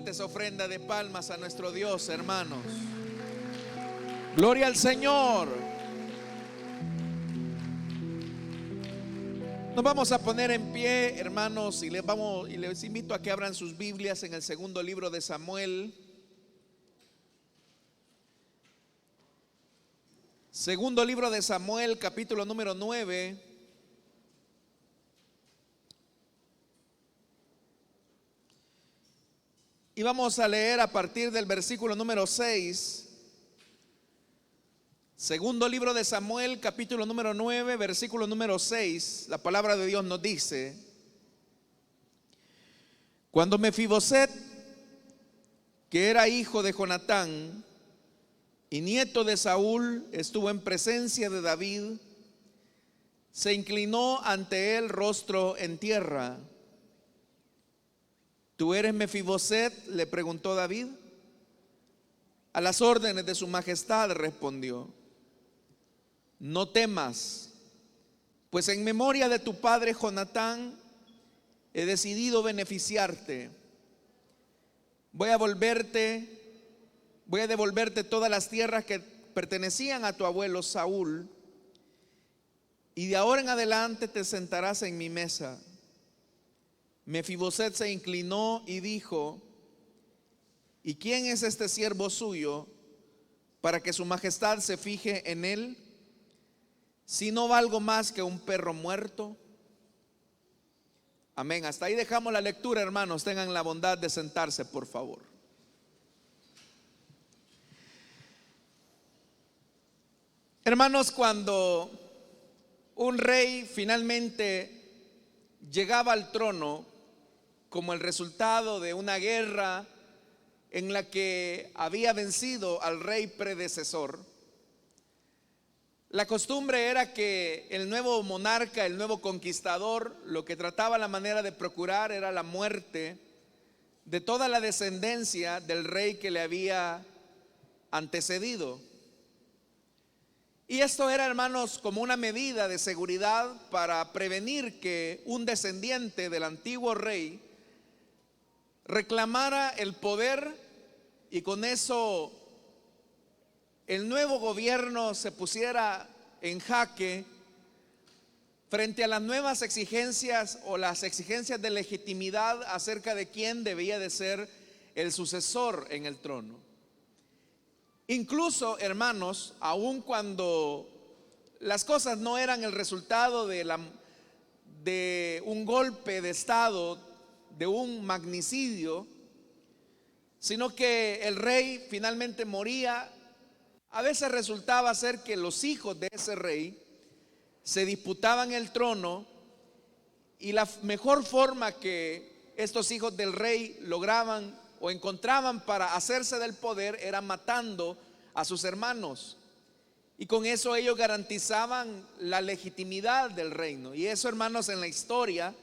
fuerte esa ofrenda de palmas a nuestro Dios, hermanos. Gloria al Señor. Nos vamos a poner en pie, hermanos, y les invito a que abran sus Biblias en el segundo libro de Samuel. Segundo libro de Samuel, capítulo número 9. Y vamos a leer a partir del versículo número 6. Segundo libro de Samuel, capítulo número 9, versículo número 6. La palabra de Dios nos dice: cuando Mefiboset, que era hijo de Jonatán y nieto de Saúl, estuvo en presencia de David, se inclinó ante él rostro en tierra. ¿Tú eres Mefiboset?, le preguntó David. A las órdenes de su majestad, respondió. No temas, pues en memoria de tu padre Jonatán he decidido beneficiarte. Voy a devolverte todas las tierras que pertenecían a tu abuelo Saúl, y de ahora en adelante te sentarás en mi mesa. Mefiboset se inclinó y dijo: ¿y quién es este siervo suyo para que su majestad se fije en él? Si no valgo más que un perro muerto. Amén. Hasta ahí dejamos la lectura, hermanos. Tengan la bondad de sentarse, por favor. Hermanos, cuando un rey finalmente llegaba al trono como el resultado de una guerra en la que había vencido al rey predecesor, la costumbre era que el nuevo monarca, el nuevo conquistador, lo que trataba la manera de procurar era la muerte de toda la descendencia del rey que le había antecedido. Y esto era, hermanos, como una medida de seguridad para prevenir que un descendiente del antiguo rey reclamara el poder y con eso el nuevo gobierno se pusiera en jaque frente a las nuevas exigencias o las exigencias de legitimidad acerca de quién debía de ser el sucesor en el trono. Incluso, hermanos, aun cuando las cosas no eran el resultado de un golpe de estado, de un magnicidio, sino que el rey finalmente moría, a veces resultaba ser que los hijos de ese rey se disputaban el trono, y la mejor forma que estos hijos del rey lograban o encontraban para hacerse del poder era matando a sus hermanos, y con eso ellos garantizaban la legitimidad del reino. Y eso, hermanos, en la historia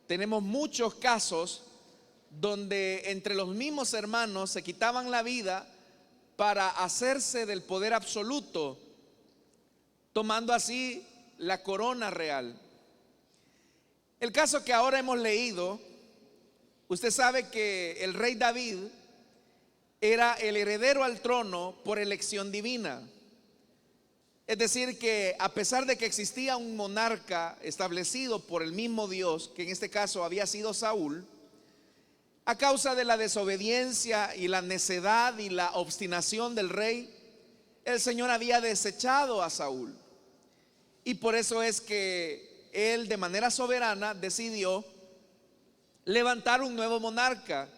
tenemos muchos casos donde entre los mismos hermanos se quitaban la vida para hacerse del poder absoluto, tomando así la corona real. El caso que ahora hemos leído, usted sabe que el rey David era el heredero al trono por elección divina. Es decir, que a pesar de que existía un monarca establecido por el mismo Dios, que en este caso había sido Saúl, a causa de la desobediencia y la necedad y la obstinación del rey, el Señor había desechado a Saúl. Y por eso es que él, de manera soberana, decidió levantar un nuevo monarca.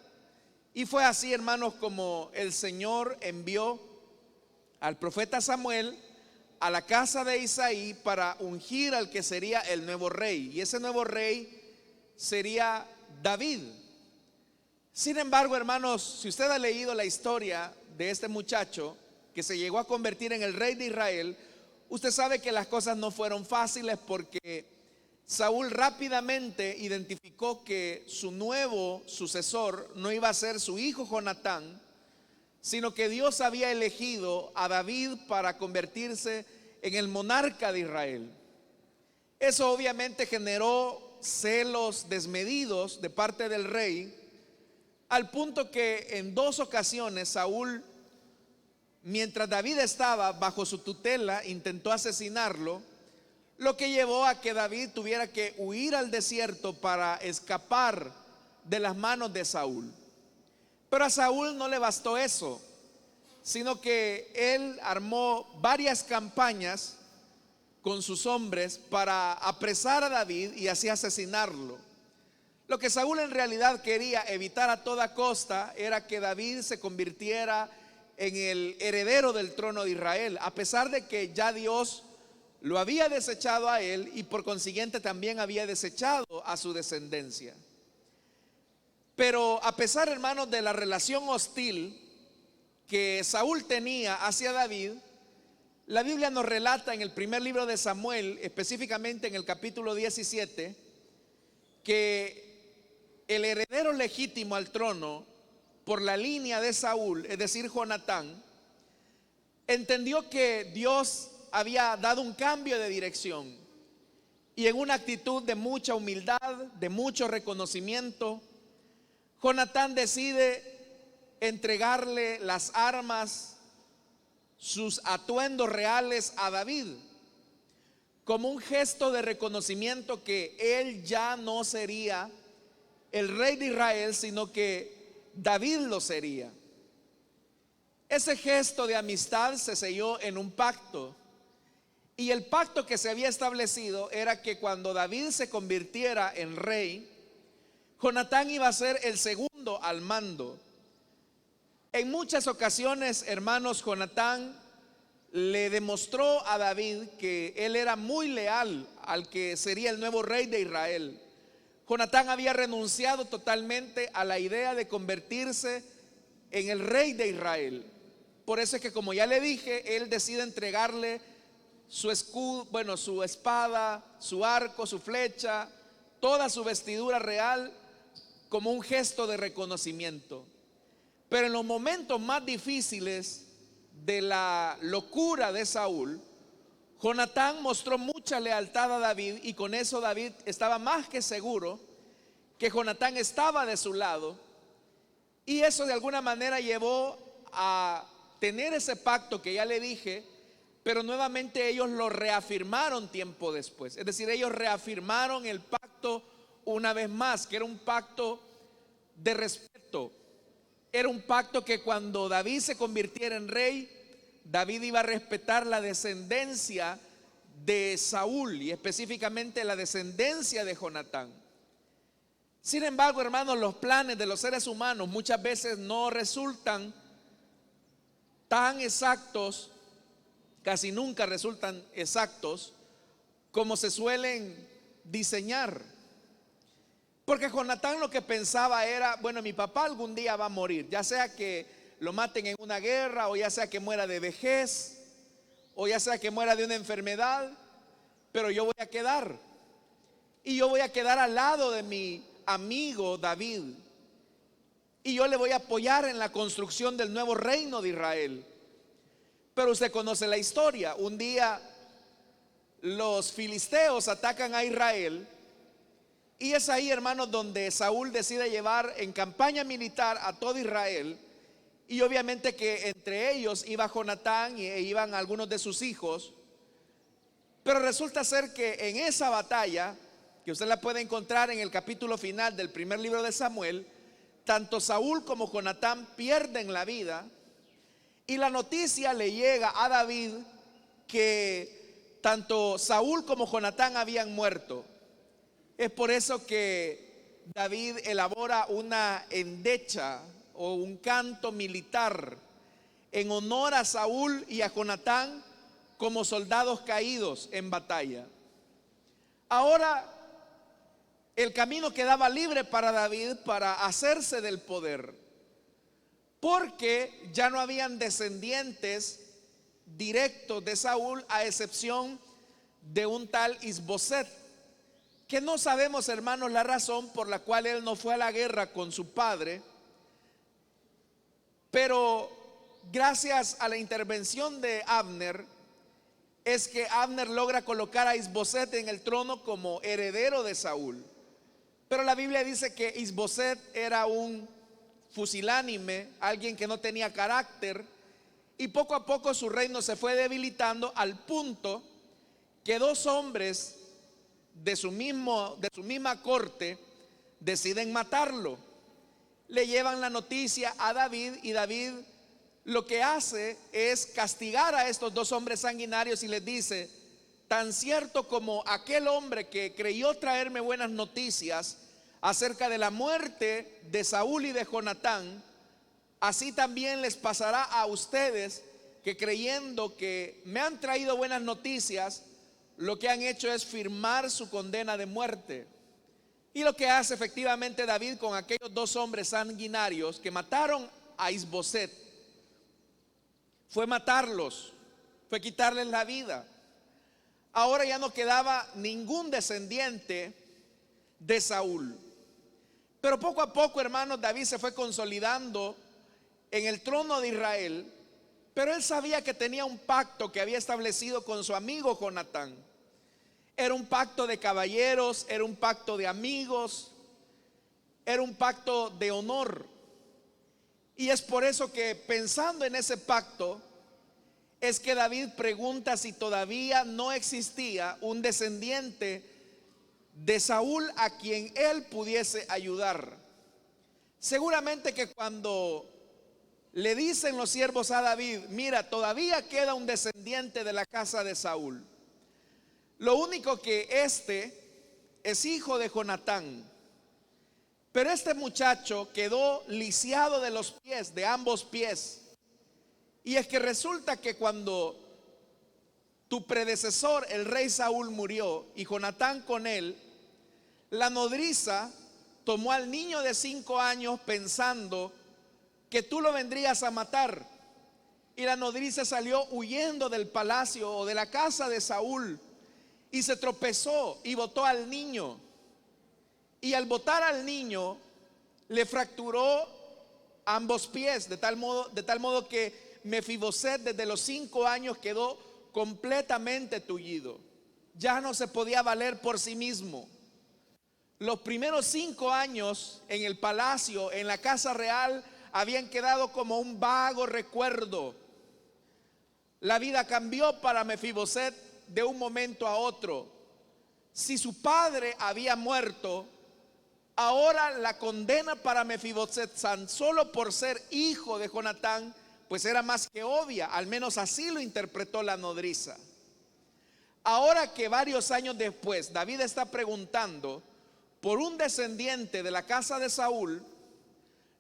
Y fue así, hermanos, como el Señor envió al profeta Samuel a la casa de Isaí para ungir al que sería el nuevo rey. Y ese nuevo rey sería David. Sin embargo, hermanos, si usted ha leído la historia de este muchacho que se llegó a convertir en el rey de Israel, usted sabe que las cosas no fueron fáciles, porque Saúl rápidamente identificó que su nuevo sucesor no iba a ser su hijo Jonatán, sino que Dios había elegido a David para convertirse en el monarca de Israel. Eso obviamente generó celos desmedidos de parte del rey, al punto que en 2 ocasiones Saúl, mientras David estaba bajo su tutela, intentó asesinarlo, lo que llevó a que David tuviera que huir al desierto para escapar de las manos de Saúl. Pero a Saúl no le bastó eso, sino que él armó varias campañas con sus hombres para apresar a David y así asesinarlo. Lo que Saúl en realidad quería evitar a toda costa era que David se convirtiera en el heredero del trono de Israel, a pesar de que ya Dios lo había desechado a él y por consiguiente también había desechado a su descendencia. Pero a pesar, hermanos, de la relación hostil que Saúl tenía hacia David, la Biblia nos relata en el primer libro de Samuel, específicamente en el capítulo 17, que el heredero legítimo al trono por la línea de Saúl, es decir, Jonatán, entendió que Dios había dado un cambio de dirección y en una actitud de mucha humildad, de mucho reconocimiento, Jonatán decide entregarle las armas, sus atuendos reales a David, como un gesto de reconocimiento que él ya no sería el rey de Israel, sino que David lo sería. Ese gesto de amistad se selló en un pacto, y el pacto que se había establecido era que cuando David se convirtiera en rey, Jonatán iba a ser el segundo al mando. En muchas ocasiones, hermanos, Jonatán le demostró a David que él era muy leal al que sería el nuevo rey de Israel. Jonatán había renunciado totalmente a la idea de convertirse en el rey de Israel. Por eso es que, como ya le dije, él decide entregarle su escudo, su espada, su arco, su flecha, toda su vestidura real, como un gesto de reconocimiento. Pero en los momentos más difíciles de la locura de Saúl, Jonatán mostró mucha lealtad a David, y con eso David estaba más que seguro que Jonatán estaba de su lado, y eso de alguna manera llevó a tener ese pacto que ya le dije, pero nuevamente ellos lo reafirmaron tiempo después. Es decir, ellos reafirmaron el pacto una vez más, que era un pacto de respeto. Era un pacto que cuando David se convirtiera en rey, David iba a respetar la descendencia de Saúl y específicamente la descendencia de Jonatán. Sin embargo, hermanos, los planes de los seres humanos muchas veces no resultan tan exactos, casi nunca resultan exactos como se suelen diseñar. Porque Jonatán lo que pensaba era, mi papá algún día va a morir, ya sea que lo maten en una guerra, o ya sea que muera de vejez, o ya sea que muera de una enfermedad, pero yo voy a quedar. Y yo voy a quedar al lado de mi amigo David, y yo le voy a apoyar en la construcción del nuevo reino de Israel. Pero usted conoce la historia. Un día los filisteos atacan a Israel, y es ahí, hermanos, donde Saúl decide llevar en campaña militar a todo Israel. Y obviamente que entre ellos iba Jonatán e iban algunos de sus hijos. Pero resulta ser que en esa batalla, que usted la puede encontrar en el capítulo final del primer libro de Samuel, tanto Saúl como Jonatán pierden la vida. Y la noticia le llega a David que tanto Saúl como Jonatán habían muerto. Es por eso que David elabora una endecha o un canto militar en honor a Saúl y a Jonatán como soldados caídos en batalla. Ahora el camino quedaba libre para David para hacerse del poder, porque ya no habían descendientes directos de Saúl, a excepción de un tal Isboset, que no sabemos, hermanos, la razón por la cual él no fue a la guerra con su padre. Pero gracias a la intervención de Abner, es que Abner logra colocar a Isboset en el trono como heredero de Saúl. Pero la Biblia dice que Isboset era un fusilánime, alguien que no tenía carácter, y poco a poco su reino se fue debilitando al punto que dos hombres de su misma corte deciden matarlo. Le llevan la noticia a David y David lo que hace es castigar a estos dos hombres sanguinarios y les dice: tan cierto como aquel hombre que creyó traerme buenas noticias acerca de la muerte de Saúl y de Jonatán, así también les pasará a ustedes, que creyendo que me han traído buenas noticias, lo que han hecho es firmar su condena de muerte. Y lo que hace efectivamente David con aquellos dos hombres sanguinarios que mataron a Isboset fue matarlos, fue quitarles la vida. Ahora ya no quedaba ningún descendiente de Saúl. Pero poco a poco, hermanos, David se fue consolidando en el trono de Israel, pero él sabía que tenía un pacto que había establecido con su amigo Jonatán. Era un pacto de caballeros, era un pacto de amigos, era un pacto de honor. Y es por eso que, pensando en ese pacto, es que David pregunta si todavía no existía un descendiente de Saúl a quien él pudiese ayudar. Seguramente que cuando le dicen los siervos a David: mira, todavía queda un descendiente de la casa de Saúl, lo único que es hijo de Jonatán, pero este muchacho quedó lisiado de los pies, de ambos pies. Y es que resulta que cuando tu predecesor, el rey Saúl, murió y Jonatán con él, la nodriza tomó al niño de 5 años pensando que tú lo vendrías a matar. Y la nodriza salió huyendo del palacio o de la casa de Saúl y se tropezó y botó al niño. Y al botar al niño le fracturó ambos pies, de tal modo que Mefiboset desde los 5 años quedó completamente tullido. Ya no se podía valer por sí mismo. Los primeros 5 años en el palacio, en la casa real, habían quedado como un vago recuerdo. La vida cambió para Mefiboset de un momento a otro. Si su padre había muerto, ahora la condena para Mefiboset, tan solo por ser hijo de Jonatán, pues era más que obvia. Al menos así lo interpretó la nodriza. Ahora que varios años después David está preguntando por un descendiente de la casa de Saúl,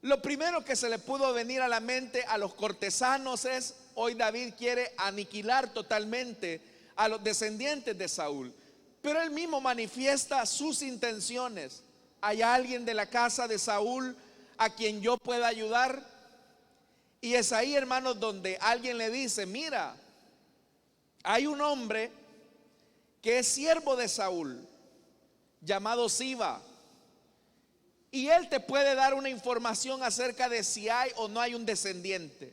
lo primero que se le pudo venir a la mente a los cortesanos es: hoy David quiere aniquilar totalmente a los descendientes de Saúl. Pero él mismo manifiesta sus intenciones: ¿hay alguien de la casa de Saúl a quien yo pueda ayudar? Y es ahí, hermanos, donde alguien le dice: mira, hay un hombre que es siervo de Saúl, llamado Siba, y él te puede dar una información acerca de si hay o no hay un descendiente.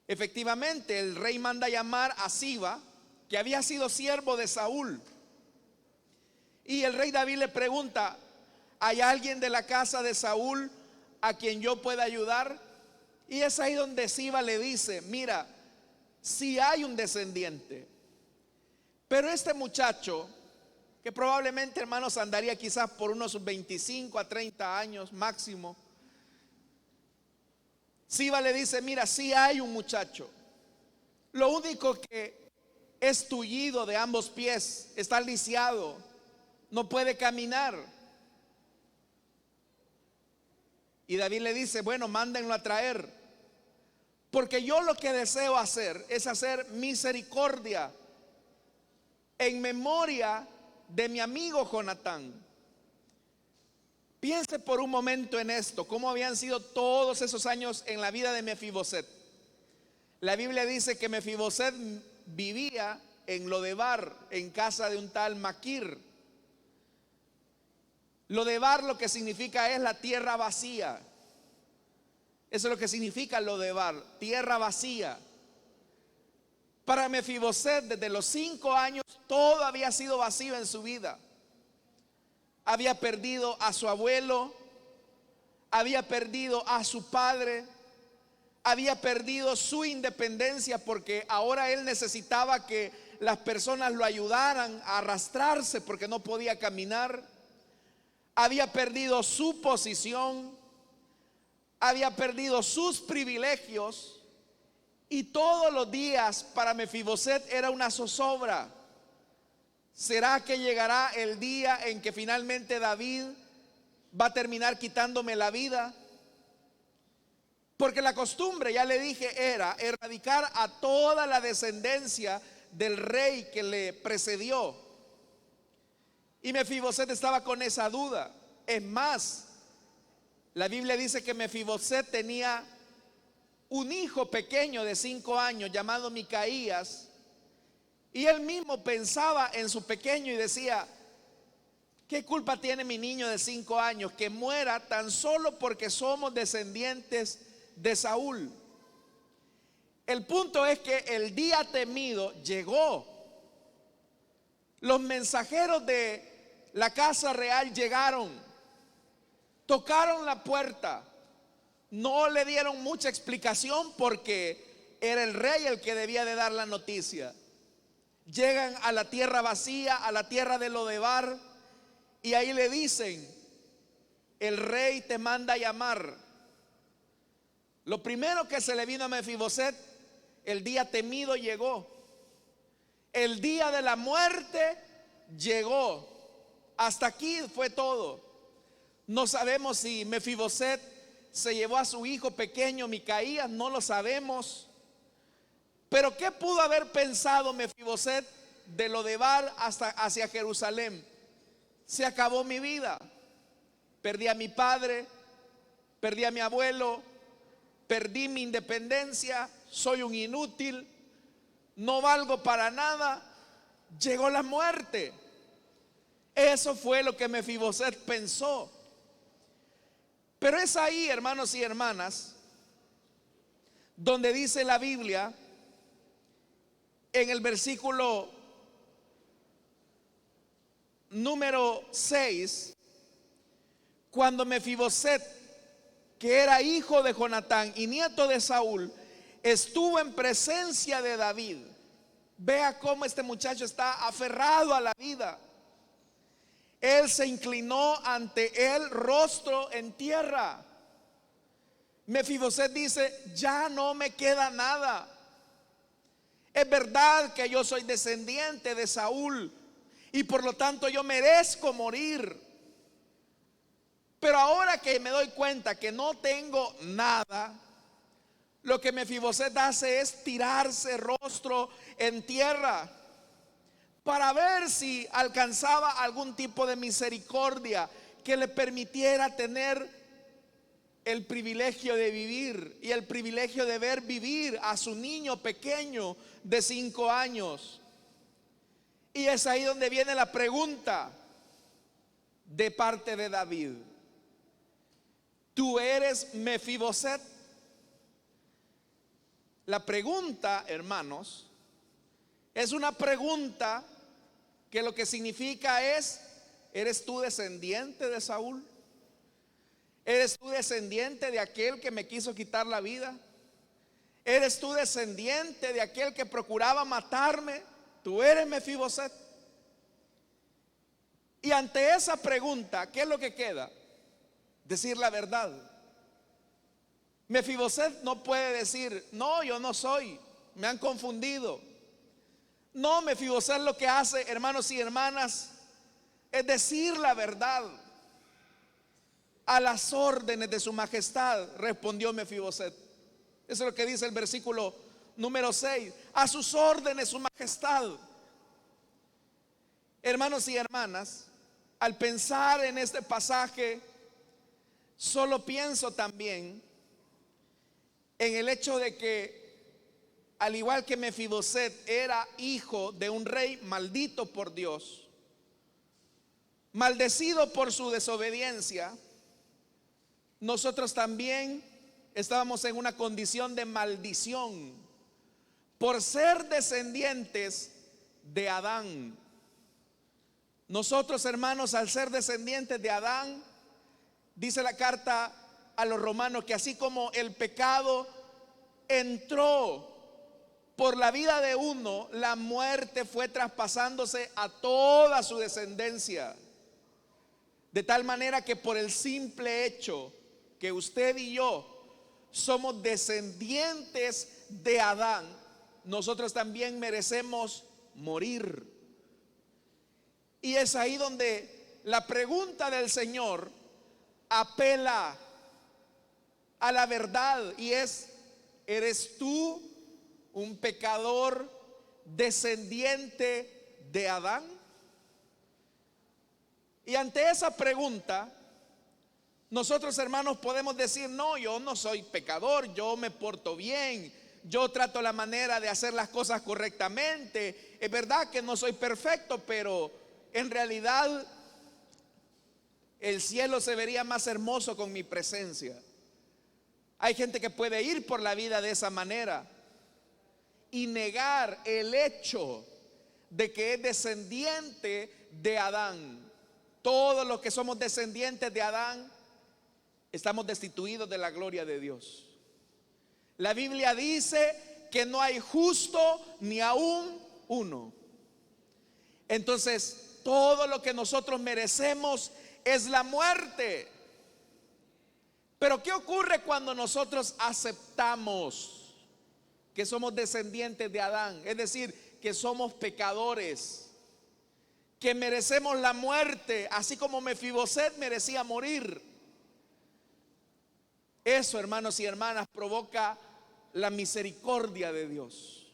Efectivamente, el rey manda llamar a Siba, que había sido siervo de Saúl. Y el rey David le pregunta: ¿hay alguien de la casa de Saúl a quien yo pueda ayudar? Y es ahí donde Siba le dice: mira, si hay un descendiente, pero este muchacho, que probablemente, hermanos, andaría quizás por unos 25 a 30 años máximo, Siba le dice: mira, si hay un muchacho, lo único que es tullido de ambos pies, está lisiado, no puede caminar. Y David le dice: bueno, mándenlo a traer, porque yo lo que deseo hacer es hacer misericordia en memoria de mi amigo Jonatán. Piense por un momento en esto, cómo habían sido todos esos años en la vida de Mefiboset. La Biblia dice que Mefiboset vivía en Lodebar, en casa de un tal Maquir. Lodebar lo que significa es la tierra vacía. Eso es lo que significa Lodebar, tierra vacía. Para Mefiboset, desde los 5 años, todo había sido vacío en su vida. Había perdido a su abuelo, había perdido a su padre, había perdido su independencia porque ahora él necesitaba que las personas lo ayudaran a arrastrarse porque no podía caminar. Había perdido su posición, había perdido sus privilegios, y todos los días para Mefiboset era una zozobra. ¿Será que llegará el día en que finalmente David va a terminar quitándome la vida? Porque la costumbre, ya le dije, era erradicar a toda la descendencia del rey que le precedió. Y Mefiboset estaba con esa duda. Es más, la Biblia dice que Mefiboset tenía un hijo pequeño de 5 años llamado Micaías, y él mismo pensaba en su pequeño y decía: ¿qué culpa tiene mi niño de 5 años que muera tan solo porque somos descendientes de Saúl? El punto es que el día temido llegó. Los mensajeros de la casa real llegaron, tocaron la puerta, no le dieron mucha explicación porque era el rey el que debía de dar la noticia. Llegan a la tierra vacía, a la tierra de Lodebar, y ahí le dicen: el rey te manda a llamar. Lo primero que se le vino a Mefiboset: el día temido llegó, el día de la muerte llegó. Hasta aquí fue todo. No sabemos si Mefiboset se llevó a su hijo pequeño Micaías, no lo sabemos. Pero ¿qué pudo haber pensado Mefiboset de Lodebar hasta hacia Jerusalén? Se acabó mi vida, perdí a mi padre, perdí a mi abuelo, perdí mi independencia, soy un inútil, no valgo para nada, llegó la muerte. Eso fue lo que Mefiboset pensó. Pero es ahí, hermanos y hermanas, donde dice la Biblia en el versículo número 6, cuando Mefiboset, que era hijo de Jonatán y nieto de Saúl, estuvo en presencia de David. Vea cómo este muchacho está aferrado a la vida. Él se inclinó ante él, rostro en tierra. Mefiboset dice: ya no me queda nada. Es verdad que yo soy descendiente de Saúl y por lo tanto yo merezco morir. Pero ahora que me doy cuenta que no tengo nada, lo que Mefiboset hace es tirarse rostro en tierra para ver si alcanzaba algún tipo de misericordia que le permitiera tener el privilegio de vivir y el privilegio de ver vivir a su niño pequeño de 5 años. Y es ahí donde viene la pregunta de parte de David: ¿tú eres Mefiboset? La pregunta, hermanos, es una pregunta que lo que significa es: ¿eres tú descendiente de Saúl? ¿Eres tú descendiente de aquel que me quiso quitar la vida? ¿Eres tú descendiente de aquel que procuraba matarme? ¿Tú eres Mefiboset? Y ante esa pregunta, ¿qué es lo que queda? Decir la verdad. Mefiboset no puede decir: no, yo no soy, me han confundido. No, Mefiboset lo que hace, hermanos y hermanas, es decir la verdad. A las órdenes de su majestad respondió Mefiboset. Eso es lo que dice el versículo número 6. A sus órdenes su majestad. Hermanos y hermanas, al pensar en este pasaje, solo pienso también en el hecho de que, al igual que Mefiboset era hijo de un rey maldito por Dios, maldecido por su desobediencia, nosotros también estábamos en una condición de maldición por ser descendientes de Adán. Nosotros, hermanos, al ser descendientes de Adán, dice la carta a los romanos que así como el pecado entró por la vida de uno, la muerte fue traspasándose a toda su descendencia. De tal manera que por el simple hecho que usted y yo somos descendientes de Adán, nosotros también merecemos morir. Y es ahí donde la pregunta del Señor apela a la verdad y es: ¿eres tú un pecador descendiente de Adán? Y ante esa pregunta, nosotros, hermanos, podemos decir: no, yo no soy pecador, yo me porto bien, yo trato la manera de hacer las cosas correctamente. Es verdad que no soy perfecto, pero en realidad el cielo se vería más hermoso con mi presencia. Hay gente que puede ir por la vida de esa manera y negar el hecho de que es descendiente de Adán. Todos los que somos descendientes de Adán estamos destituidos de la gloria de Dios. La Biblia dice que no hay justo ni aún uno. Entonces, todo lo que nosotros merecemos es la muerte. Pero ¿qué ocurre cuando nosotros aceptamos que somos descendientes de Adán? Es decir, que somos pecadores, que merecemos la muerte, así como Mefiboset merecía morir. Eso, hermanos y hermanas, provoca la misericordia de Dios.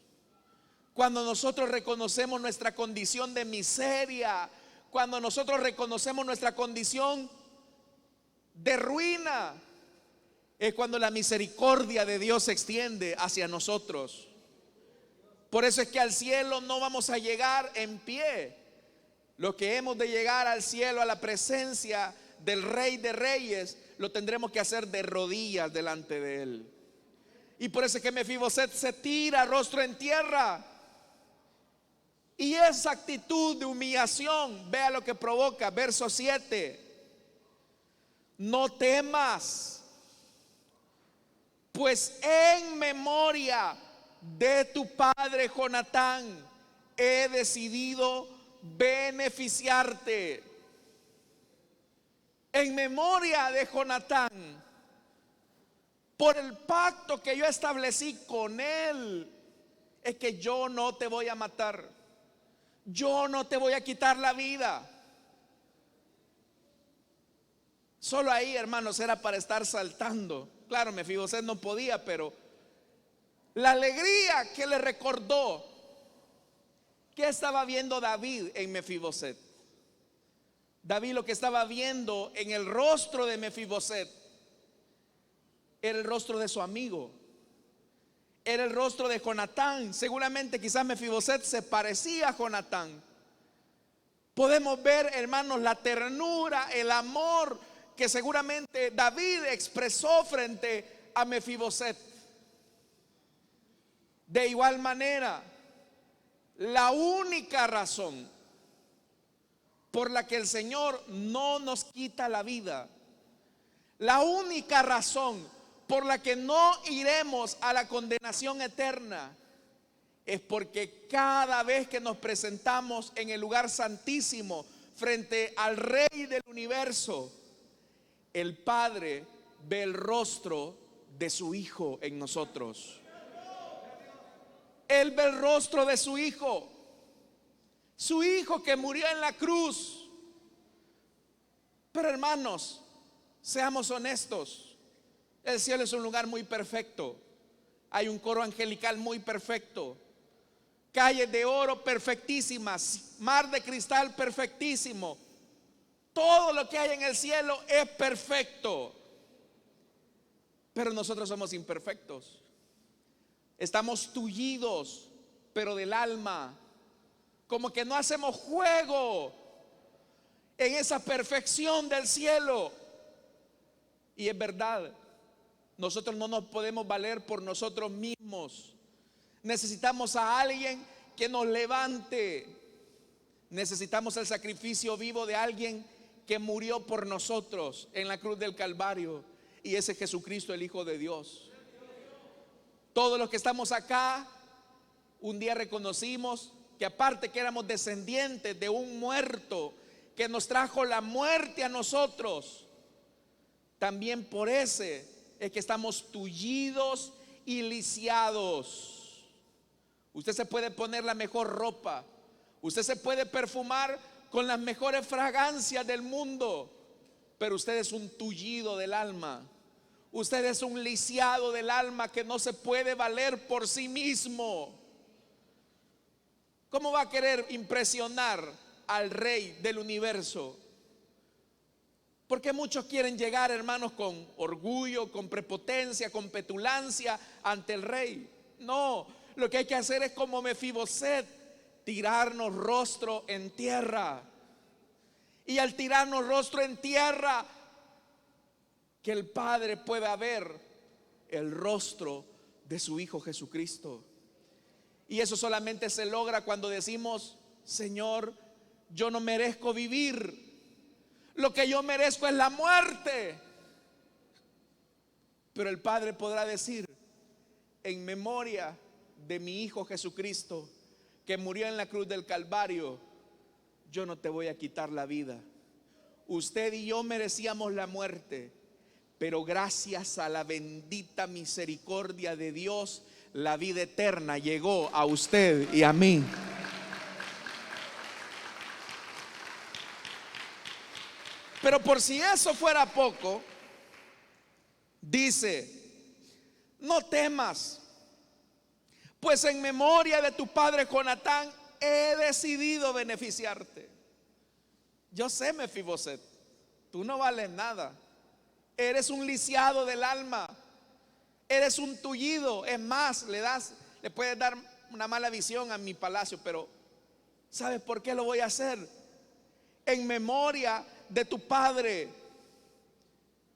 Cuando nosotros reconocemos nuestra condición de miseria, cuando nosotros reconocemos nuestra condición de ruina, es cuando la misericordia de Dios se extiende hacia nosotros. Por eso es que al cielo no vamos a llegar en pie. Lo que hemos de llegar al cielo, a la presencia del Rey de Reyes, lo tendremos que hacer de rodillas delante de Él. Y por eso es que Mefiboset se tira rostro en tierra. Y esa actitud de humillación, vea lo que provoca, verso 7. No temas, pues en memoria de tu padre Jonatán he decidido beneficiarte. En memoria de Jonatán, por el pacto que yo establecí con él, es que yo no te voy a matar, yo no te voy a quitar la vida. Solo ahí, hermanos, era para estar saltando. Claro, Mefiboset no podía, pero la alegría que le recordó, ¿qué estaba viendo David en Mefiboset? David lo que estaba viendo en el rostro de Mefiboset era el rostro de su amigo, era el rostro de Jonatán. Seguramente quizás Mefiboset se parecía a Jonatán. Podemos ver, hermanos, la ternura, el amor que seguramente David expresó frente a Mefiboset. De igual manera, la única razón por la que el Señor no nos quita la vida, la única razón por la que no iremos a la condenación eterna, es porque cada vez que nos presentamos en el lugar santísimo frente al Rey del universo, el Padre ve el rostro de su Hijo en nosotros. Él ve el rostro de su Hijo que murió en la cruz. Pero hermanos, seamos honestos, el cielo es un lugar muy perfecto. Hay un coro angelical muy perfecto, calles de oro perfectísimas, mar de cristal perfectísimo. Todo lo que hay en el cielo es perfecto. Pero nosotros somos imperfectos. Estamos tullidos, pero del alma. Como que no hacemos juego en esa perfección del cielo. Y es verdad, nosotros no nos podemos valer por nosotros mismos. Necesitamos a alguien que nos levante. Necesitamos el sacrificio vivo de alguien que murió por nosotros en la cruz del Calvario. y ese es Jesucristo, el Hijo de Dios. Todos los que estamos acá, un día reconocimos que aparte que éramos descendientes de un muerto que nos trajo la muerte a nosotros, también por ese es que estamos tullidos y lisiados. Usted se puede poner la mejor ropa, usted se puede perfumar con las mejores fragancias del mundo, pero usted es un tullido del alma. Usted es un lisiado del alma que no se puede valer por sí mismo. ¿Cómo va a querer impresionar al Rey del universo? Porque muchos quieren llegar, hermanos, con orgullo, con prepotencia, con petulancia ante el Rey. No, lo que hay que hacer es como Mefiboset, tirarnos rostro en tierra. Y al tirarnos rostro en tierra, que el Padre pueda ver el rostro de su Hijo Jesucristo. Y eso solamente se logra cuando decimos: Señor, yo no merezco vivir, lo que yo merezco es la muerte. Pero el Padre podrá decir: en memoria de mi Hijo Jesucristo, que murió en la cruz del Calvario, yo no te voy a quitar la vida. Usted y yo merecíamos la muerte, pero gracias a la bendita misericordia de Dios, la vida eterna llegó a usted y a mí. Pero por si eso fuera poco, dice: no temas, pues en memoria de tu padre Jonatán he decidido beneficiarte. Yo sé, Mefiboset, tú no vales nada. Eres un lisiado del alma, eres un tullido. Es más, le puedes dar una mala visión a mi palacio, pero ¿sabes por qué lo voy a hacer? En memoria de tu padre.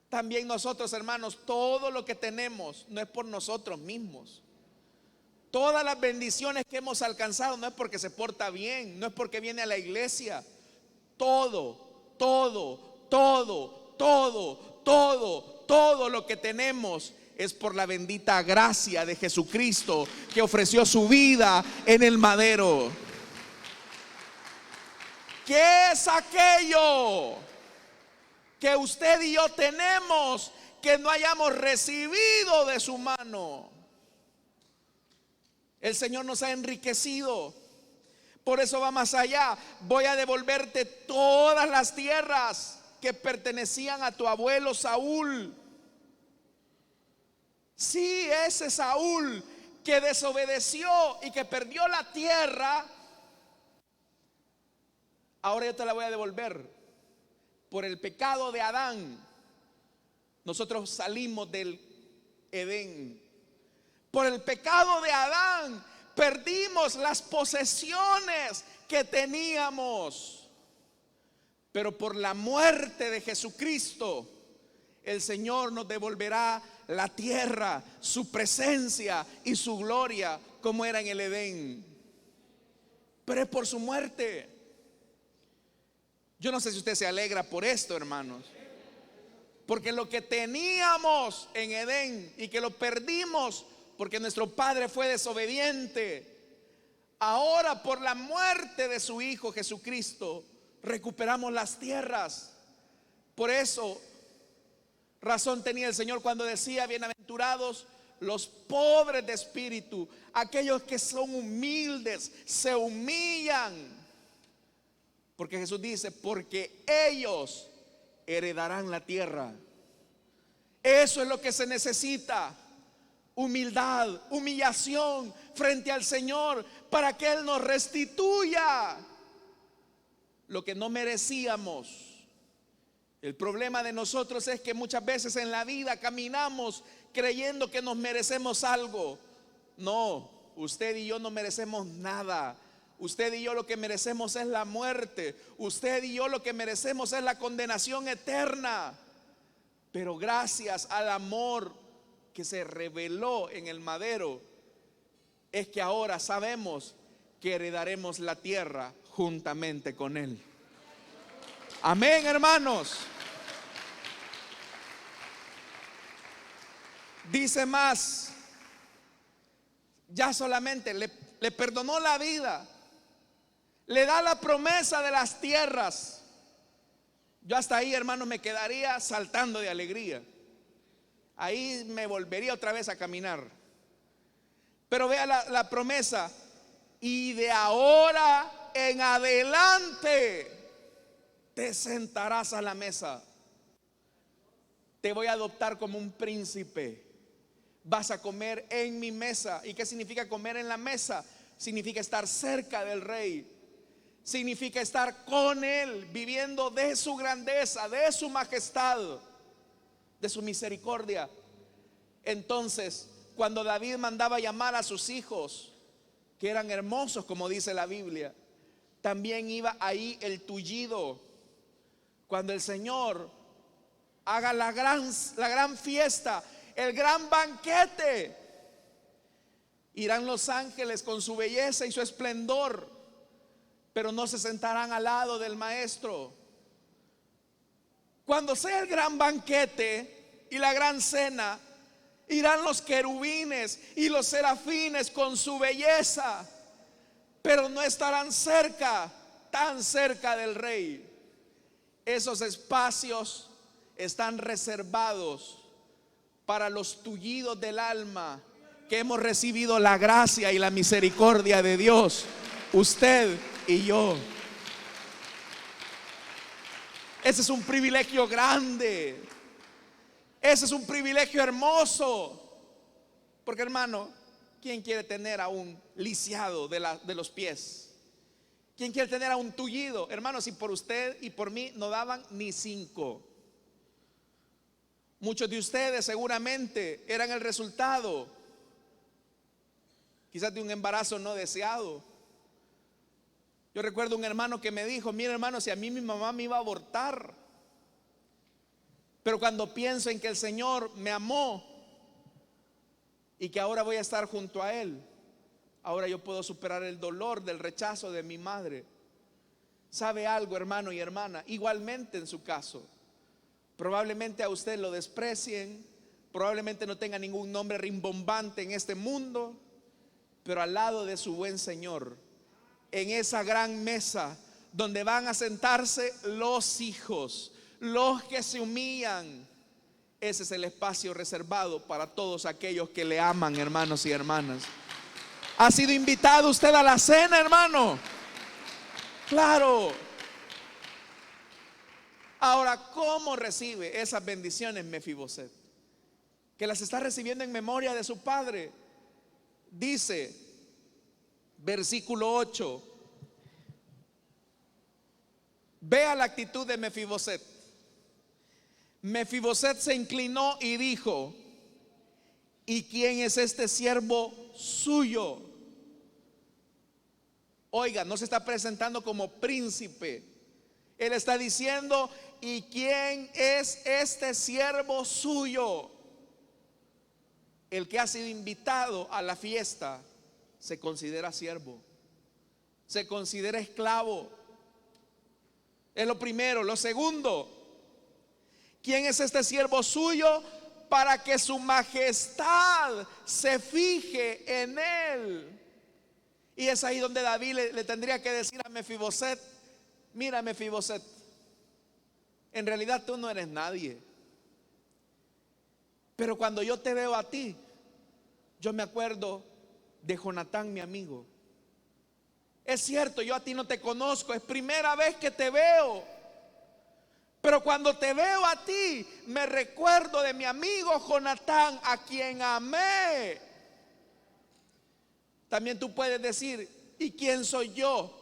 También nosotros, hermanos, todo lo que tenemos no es por nosotros mismos. Todas las bendiciones que hemos alcanzado no es porque se porta bien, no es porque viene a la iglesia. Todo lo que tenemos es por la bendita gracia de Jesucristo, que ofreció su vida en el madero. ¿Qué es aquello que usted y yo tenemos que no hayamos recibido de su mano? El Señor nos ha enriquecido. Por eso va más allá: voy a devolverte todas las tierras que pertenecían a tu abuelo Saúl. Sí, ese Saúl que desobedeció y que perdió la tierra, ahora yo te la voy a devolver. Por el pecado de Adán, nosotros salimos del Edén. Por el pecado de Adán perdimos las posesiones que teníamos. Pero por la muerte de Jesucristo, el Señor nos devolverá la tierra, su presencia y su gloria, como era en el Edén. Pero es por su muerte. Yo no sé si usted se alegra por esto, hermanos, porque lo que teníamos en Edén y que lo perdimos porque nuestro padre fue desobediente, ahora por la muerte de su Hijo Jesucristo recuperamos las tierras. Por eso razón tenía el Señor cuando decía: bienaventurados los pobres de espíritu, aquellos que son humildes, se humillan. Porque Jesús dice: porque ellos heredarán la tierra. Eso es lo que se necesita: humildad, humillación frente al Señor, para que Él nos restituya lo que no merecíamos. El problema de nosotros es que muchas veces en la vida caminamos creyendo que nos merecemos algo. No, usted y yo no merecemos nada. Usted y yo lo que merecemos es la muerte. Usted y yo lo que merecemos es la condenación eterna. Pero gracias al amor que se reveló en el madero, es que ahora sabemos que heredaremos la tierra juntamente con Él. Amén, hermanos. Dice más, ya solamente le perdonó la vida, le da la promesa de las tierras. Yo hasta ahí, hermano, me quedaría saltando de alegría. Ahí me volvería otra vez a caminar. Pero vea la promesa: y de ahora en adelante te sentarás a la mesa. Te voy a adoptar como un príncipe. Vas a comer en mi mesa. ¿Y qué significa comer en la mesa? Significa estar cerca del rey. Significa estar con él, viviendo de su grandeza, de su majestad, de su misericordia. Entonces, cuando David mandaba llamar a sus hijos, que eran hermosos, como dice la Biblia, también iba ahí el tullido. Cuando el Señor haga la gran fiesta, el gran banquete, irán los ángeles con su belleza y su esplendor, pero no se sentarán al lado del maestro. Cuando sea el gran banquete y la gran cena, irán los querubines y los serafines con su belleza, pero no estarán tan cerca del rey. Esos espacios están reservados para los tullidos del alma, que hemos recibido la gracia y la misericordia de Dios, usted y yo. Ese es un privilegio grande. Ese es un privilegio hermoso. Porque, hermano, ¿quién quiere tener a un lisiado de los pies? ¿Quién quiere tener a un tullido? Hermano, si por usted y por mí no daban ni 5. Muchos de ustedes seguramente eran el resultado, quizás, de un embarazo no deseado. Yo recuerdo un hermano que me dijo: mira, hermano, si a mí mi mamá me iba a abortar, pero cuando pienso en que el Señor me amó y que ahora voy a estar junto a Él, ahora yo puedo superar el dolor del rechazo de mi madre. ¿Sabe algo, hermano y hermana? Igualmente en su caso, probablemente a usted lo desprecien, probablemente no tenga ningún nombre rimbombante en este mundo, pero al lado de su buen Señor, en esa gran mesa donde van a sentarse los hijos, los que se humillan, ese es el espacio reservado para todos aquellos que le aman, hermanos y hermanas. ¿Ha sido invitado usted a la cena, hermano? Claro. Ahora, ¿cómo recibe esas bendiciones Mefiboset? Que las está recibiendo en memoria de su padre. Dice, versículo 8, vea la actitud de Mefiboset. Mefiboset se inclinó y dijo: ¿y quién es este siervo suyo? Oiga, no se está presentando como príncipe. Él está diciendo: ¿y quién es este siervo suyo? El que ha sido invitado a la fiesta se considera siervo, se considera esclavo. Es lo primero. Lo segundo, ¿quién es este siervo suyo para que su majestad se fije en él? Y es ahí donde David le tendría que decir a Mefiboset: mira, Mefiboset, en realidad tú no eres nadie, pero cuando yo te veo a ti, yo me acuerdo de Jonatán, mi amigo. Es cierto, yo a ti no te conozco, es primera vez que te veo, pero cuando te veo a ti, me recuerdo de mi amigo Jonatán, a quien amé. También tú puedes decir: ¿y quién soy yo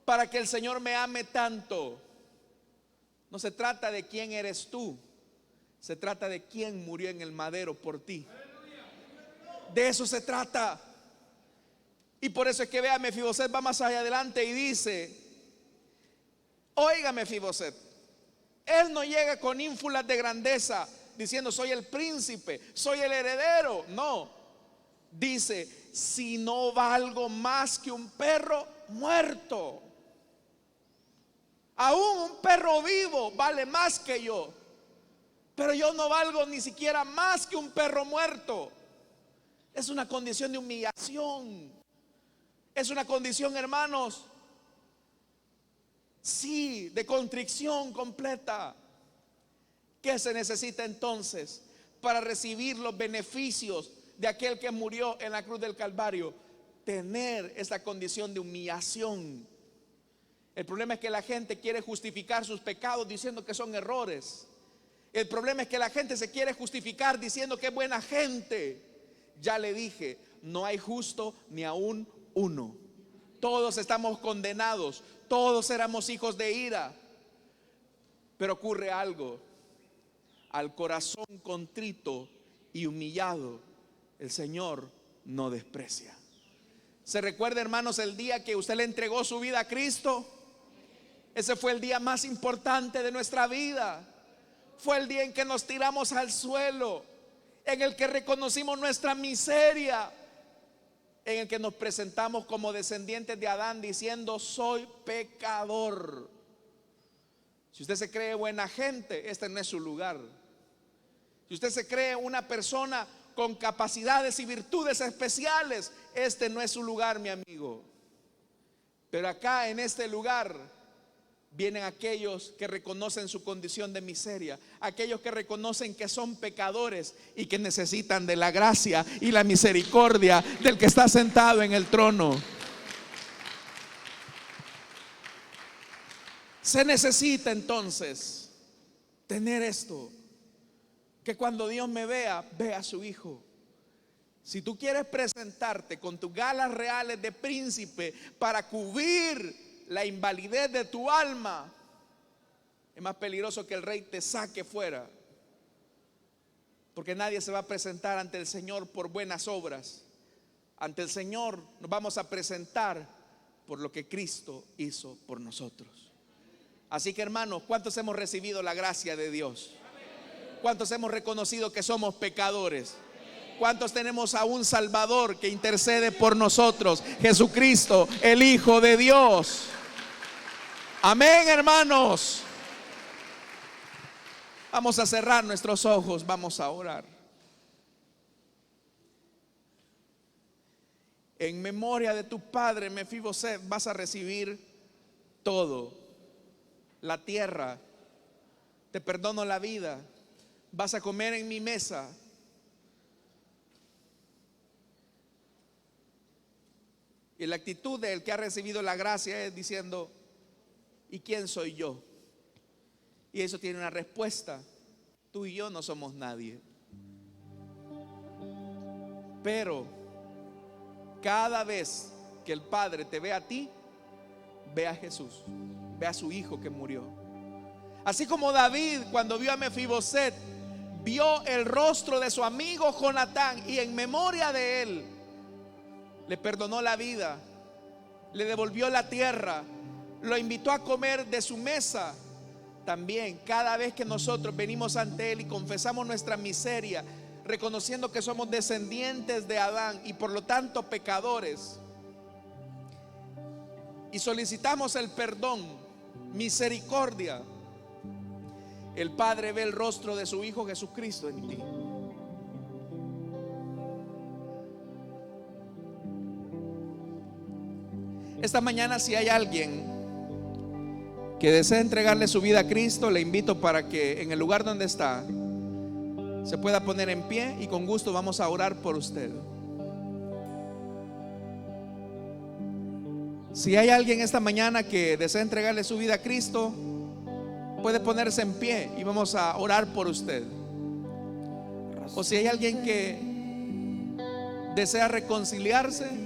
para que el Señor me ame tanto? No se trata de quién eres tú, se trata de quién murió en el madero por ti. De eso se trata. Y por eso es que vea, Mefiboset va más allá adelante y dice: oiga, Mefiboset, él no llega con ínfulas de grandeza diciendo: soy el príncipe, soy el heredero. No, dice: si no valgo más que un perro muerto, aún un perro vivo vale más que yo. pero yo no valgo ni siquiera más que un perro muerto. Es una condición de humillación. Es una condición, hermanos, sí, de contrición completa. ¿Qué se necesita entonces para recibir los beneficios de aquel que murió en la cruz del Calvario? Tener esta condición de humillación. El problema es que la gente quiere justificar sus pecados diciendo que son errores. El problema es que la gente se quiere justificar diciendo que es buena gente. Ya le dije, no hay justo ni aún uno. Todos estamos condenados, todos éramos hijos de ira. Pero ocurre algo: al corazón contrito y humillado, el Señor no desprecia. ¿Se recuerda, hermanos, el día que usted le entregó su vida a Cristo? Ese fue el día más importante de nuestra vida. Fue el día en que nos tiramos al suelo, en el que reconocimos nuestra miseria, en el que nos presentamos como descendientes de Adán diciendo: soy pecador. Si usted se cree buena gente, este no es su lugar. Si usted se cree una persona con capacidades y virtudes especiales, este no es su lugar, mi amigo. Pero acá en este lugar vienen aquellos que reconocen su condición de miseria, aquellos que reconocen que son pecadores y que necesitan de la gracia y la misericordia del que está sentado en el trono. Se necesita entonces tener esto, que cuando Dios me vea, vea a su Hijo. Si tú quieres presentarte con tus galas reales de príncipe para cubrir la invalidez de tu alma, es más peligroso que el rey te saque fuera, porque nadie se va a presentar ante el Señor por buenas obras. Ante el Señor nos vamos a presentar por lo que Cristo hizo por nosotros. Así que, hermanos, ¿cuántos hemos recibido la gracia de Dios? ¿Cuántos hemos reconocido que somos pecadores? ¿Cuántos tenemos a un Salvador que intercede por nosotros? Jesucristo, el Hijo de Dios. Amén, hermanos. Vamos a cerrar nuestros ojos, vamos a orar. En memoria de tu padre Mefiboset vas a recibir todo: la tierra, te perdono la vida, vas a comer en mi mesa. Y la actitud del que ha recibido la gracia es diciendo: ¿y quién soy yo? Y eso tiene una respuesta: tú y yo no somos nadie. Pero cada vez que el Padre te ve a ti, ve a Jesús, ve a su Hijo que murió. Así como David, cuando vio a Mefiboset, vio el rostro de su amigo Jonatán y en memoria de él le perdonó la vida, le devolvió la tierra, lo invitó a comer de su mesa. También cada vez que nosotros venimos ante Él y confesamos nuestra miseria, reconociendo que somos descendientes de Adán y por lo tanto pecadores, y solicitamos el perdón, misericordia, el Padre ve el rostro de su Hijo Jesucristo en ti. Esta mañana, si hay alguien que desea entregarle su vida a Cristo, le invito para que en el lugar donde está se pueda poner en pie y con gusto vamos a orar por usted. Si hay alguien esta mañana que desea entregarle su vida a Cristo, puede ponerse en pie y vamos a orar por usted. O si hay alguien que desea reconciliarse,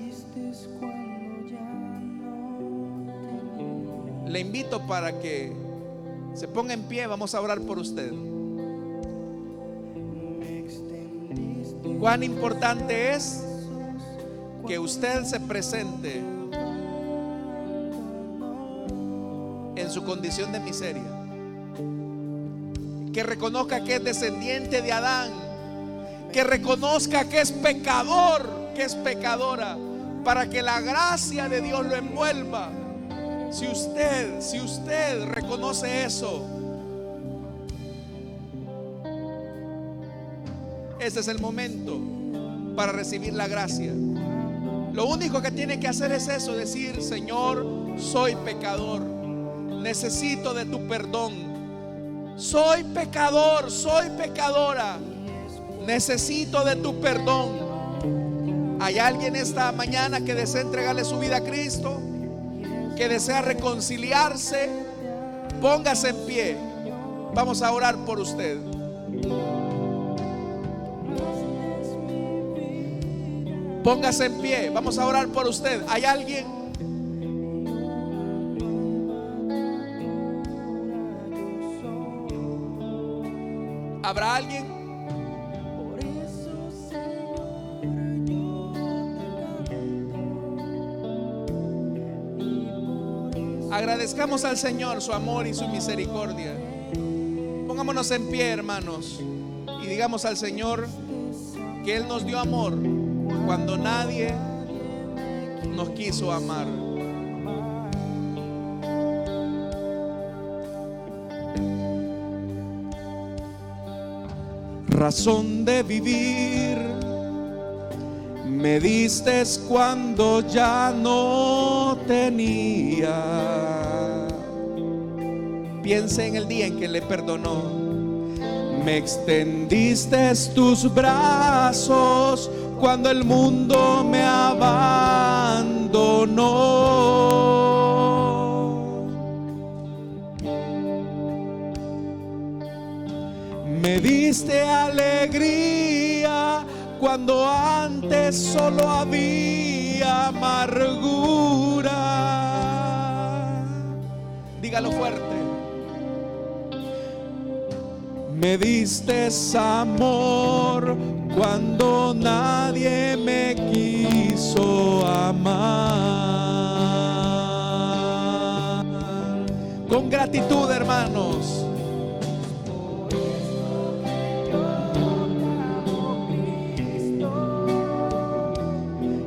le invito para que se ponga en pie, vamos a orar por usted. Cuán importante es que usted se presente en su condición de miseria, que reconozca que es descendiente de Adán, que reconozca que es pecador, que es pecadora, para que la gracia de Dios lo envuelva. Si usted reconoce eso, Este es el momento para recibir la gracia. Lo único que tiene que hacer es eso, decir: Señor, soy pecador, necesito de tu perdón. Soy pecador, soy pecadora, necesito de tu perdón. ¿Hay alguien esta mañana que desea entregarle su vida a Cristo? ¿Que desea reconciliarse? Póngase en pie. Vamos a orar por usted. Póngase en pie, vamos a orar por usted. ¿Hay alguien? ¿Habrá alguien? Agradezcamos al Señor su amor y su misericordia. Pongámonos en pie, hermanos, y digamos al Señor que Él nos dio amor cuando nadie nos quiso amar. Razón de vivir me diste cuando ya no tenía. Piense en el día en que le perdonó. Me extendiste tus brazos cuando el mundo me abandonó. Me diste alegría cuando antes solo había amargura. Dígalo fuerte. Me diste amor cuando nadie me quiso amar. Con gratitud, hermanos.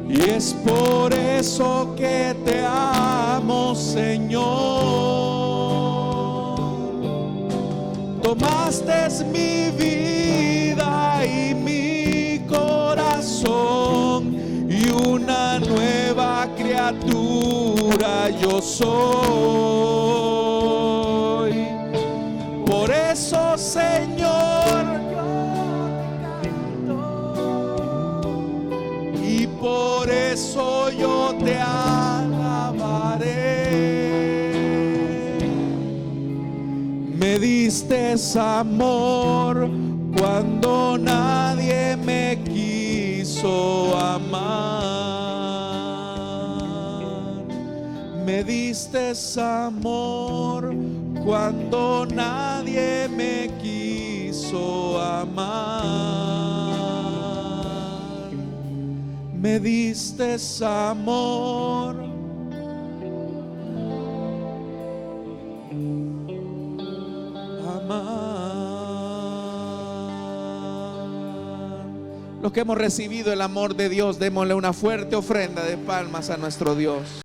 Y es por eso que te amo, Señor. Tomaste mi vida y mi corazón, y una nueva criatura yo soy. Por eso, Señor, y por eso yo te alabaré. Me diste amor cuando nadie me quiso amar. Me diste amor cuando nadie me quiso amar. Me diste amor. Los que hemos recibido el amor de Dios, démosle una fuerte ofrenda de palmas a nuestro Dios.